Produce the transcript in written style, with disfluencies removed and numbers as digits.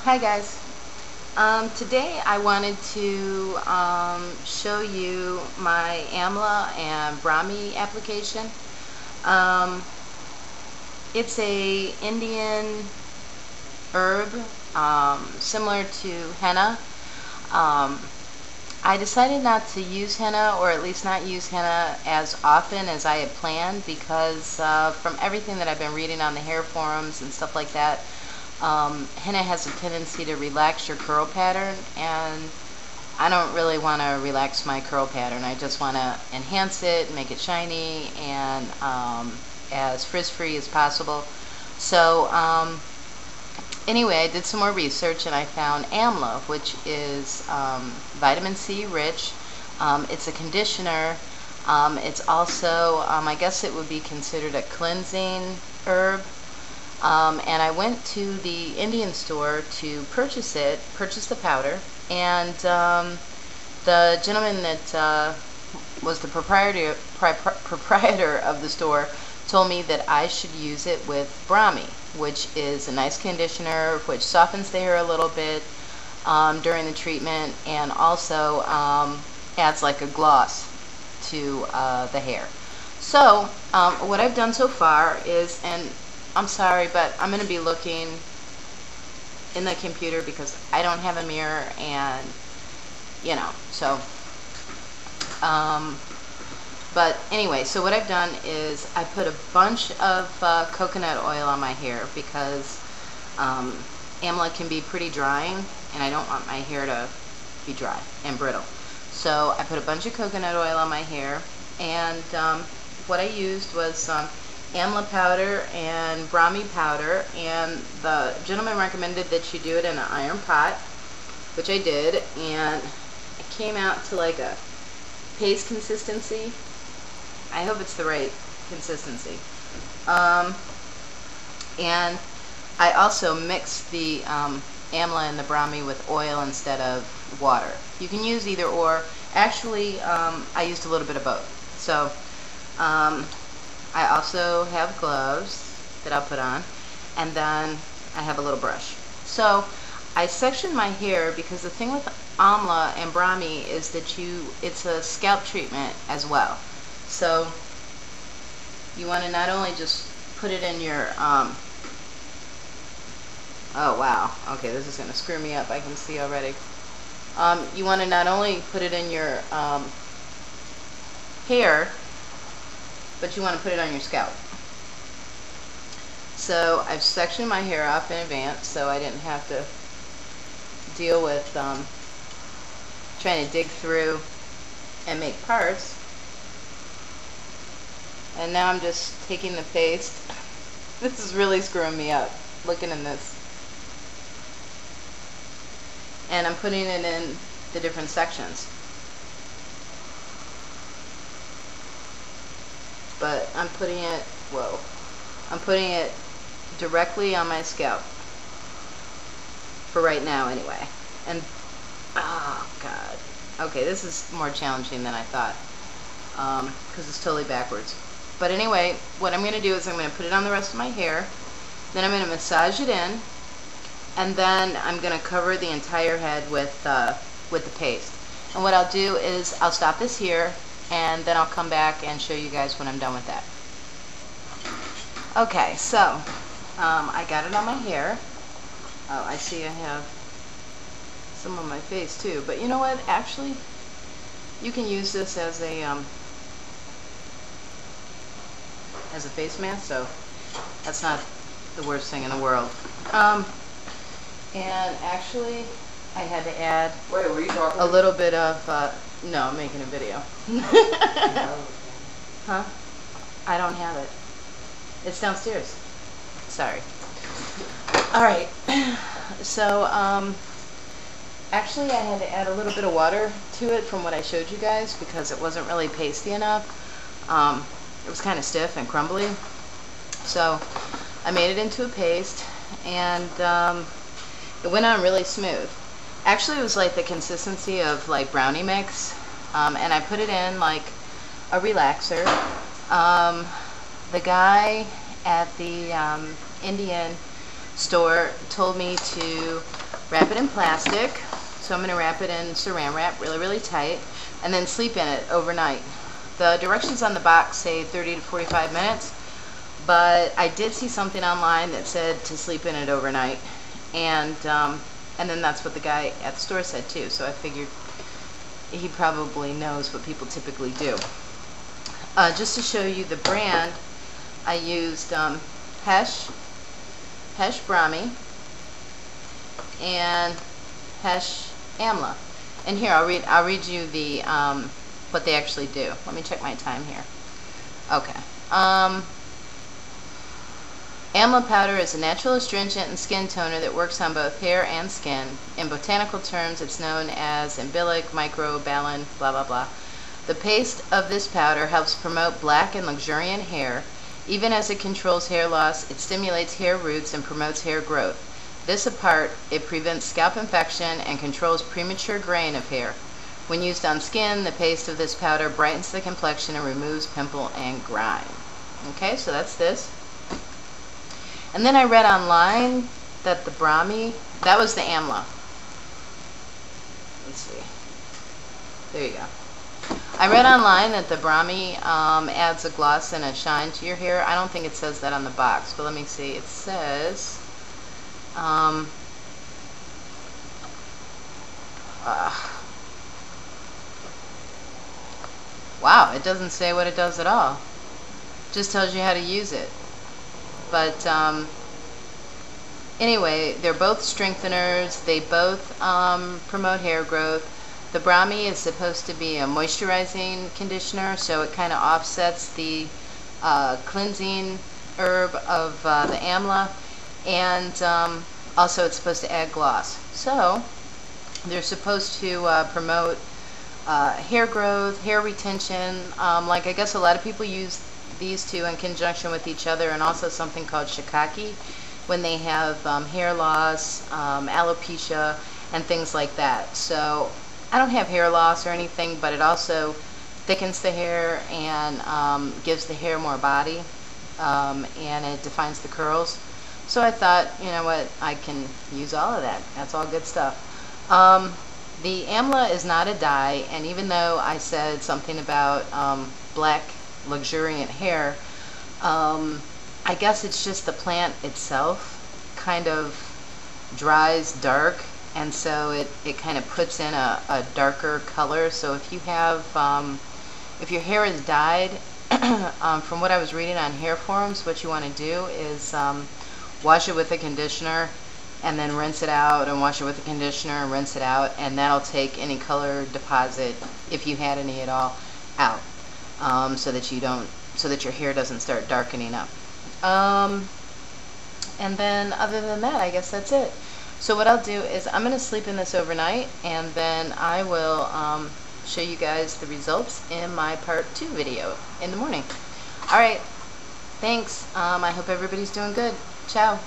Hi guys. Today I wanted to show you my Amla and Brahmi application. It's a Indian herb similar to henna. I decided not to use henna, or at least not use henna as often as I had planned, because from everything that I've been reading on the hair forums and stuff like that, henna has a tendency to relax your curl pattern, and I don't really want to relax my curl pattern. I just want to enhance it, make it shiny, and as frizz-free as possible. So anyway, I did some more research and I found Amla, which is vitamin C rich. It's a conditioner. It's also, I guess it would be considered a cleansing herb. And I went to the Indian store to purchase the powder, and the gentleman that was the proprietor of the store told me that I should use it with Brahmi, which is a nice conditioner which softens the hair a little bit during the treatment, and also adds like a gloss to the hair. So what I've done so far is, and I'm sorry, but I'm going to be looking in the computer because I don't have a mirror, and you know, so but anyway, so what I've done is I put a bunch of coconut oil on my hair because Amla can be pretty drying, and I don't want my hair to be dry and brittle. So I put a bunch of coconut oil on my hair, and what I used was Amla powder and Brahmi powder, and the gentleman recommended that you do it in an iron pot, which I did, and it came out to like a paste consistency. I hope it's the right consistency. And I also mixed the Amla and the Brahmi with oil instead of water. You can use either or. Actually, I used a little bit of both. So I also have gloves that I'll put on, and then I have a little brush. So I section my hair because the thing with Amla and Brahmi is that it's a scalp treatment as well. So you want to not only just put it in your oh wow, okay, this is going to screw me up, I can see already. You want to not only put it in your hair, but you want to put it on your scalp. So I've sectioned my hair off in advance so I didn't have to deal with trying to dig through and make parts. And now I'm just taking the paste. This is really screwing me up, looking in this. And I'm putting it in the different sections. But I'm putting it, I'm putting it directly on my scalp. For right now anyway. And, oh god. Okay, this is more challenging than I thought. Because it's totally backwards. But anyway, what I'm going to do is I'm going to put it on the rest of my hair. Then I'm going to massage it in. And then I'm going to cover the entire head with the paste. And what I'll do is I'll stop this here, and then I'll come back and show you guys when I'm done with that. Okay, so I got it on my hair. Oh, I see I have some on my face too. But you know what? Actually, you can use this as a face mask, so that's not the worst thing in the world. And actually, I had to add a little bit of, no, I'm making a video. Huh? I don't have it. It's downstairs. Sorry. Alright, so, actually I had to add a little bit of water to it from what I showed you guys because it wasn't really pasty enough. It was kind of stiff and crumbly. So, I made it into a paste, and it went on really smooth. Actually, it was like the consistency of like brownie mix, and I put it in like a relaxer. The guy at the Indian store told me to Wrap it in plastic. So I'm going to wrap it in saran wrap really, really tight, and then sleep in it overnight. The directions on the box say 30 to 45 minutes, but I did see something online that said to sleep in it overnight, and then that's what the guy at the store said too, so I figured he probably knows what people typically do. Just to show you the brand, I used Amla and Amla. And here I'll read you the what they actually do. Let me check my time here. Okay. Amla powder is a natural astringent and skin toner that works on both hair and skin. In botanical terms, it's known as ambilic, microbalin, blah blah blah. The paste of this powder helps promote black and luxuriant hair. Even as it controls hair loss, it stimulates hair roots and promotes hair growth. This apart, it prevents scalp infection and controls premature graying of hair. When used on skin, the paste of this powder brightens the complexion and removes pimple and grime. Okay, so that's this. And then I read online that the Brahmi, that was the Amla. Let's see. There you go. I read online that the Brahmi adds a gloss and a shine to your hair. I don't think it says that on the box, but let me see. It says, wow, it doesn't say what it does at all. It just tells you how to use it. But anyway, they're both strengtheners. They both promote hair growth. The Brahmi is supposed to be a moisturizing conditioner, so it kind of offsets the cleansing herb of the Amla, and also it's supposed to add gloss. So they're supposed to promote hair growth, hair retention. Like I guess a lot of people use these two in conjunction with each other, and also something called shiitake when they have hair loss, alopecia, and things like that. So I don't have hair loss or anything, but it also thickens the hair and gives the hair more body, and it defines the curls. So I thought, you know what, I can use all of that. That's all good stuff. The Amla is not a dye, and even though I said something about black luxuriant hair, I guess it's just the plant itself kind of dries dark, and so it kind of puts in a darker color. So if you have if your hair is dyed, from what I was reading on hair forums, what you want to do is wash it with a conditioner and then rinse it out, and wash it with a conditioner and rinse it out, and that'll take any color deposit, if you had any at all, out, so that your hair doesn't start darkening up. And then other than that, I guess that's it. So what I'll do is I'm going to sleep in this overnight, and then I will show you guys the results in my part 2 video in the morning. Alright, thanks. I hope everybody's doing good. Ciao.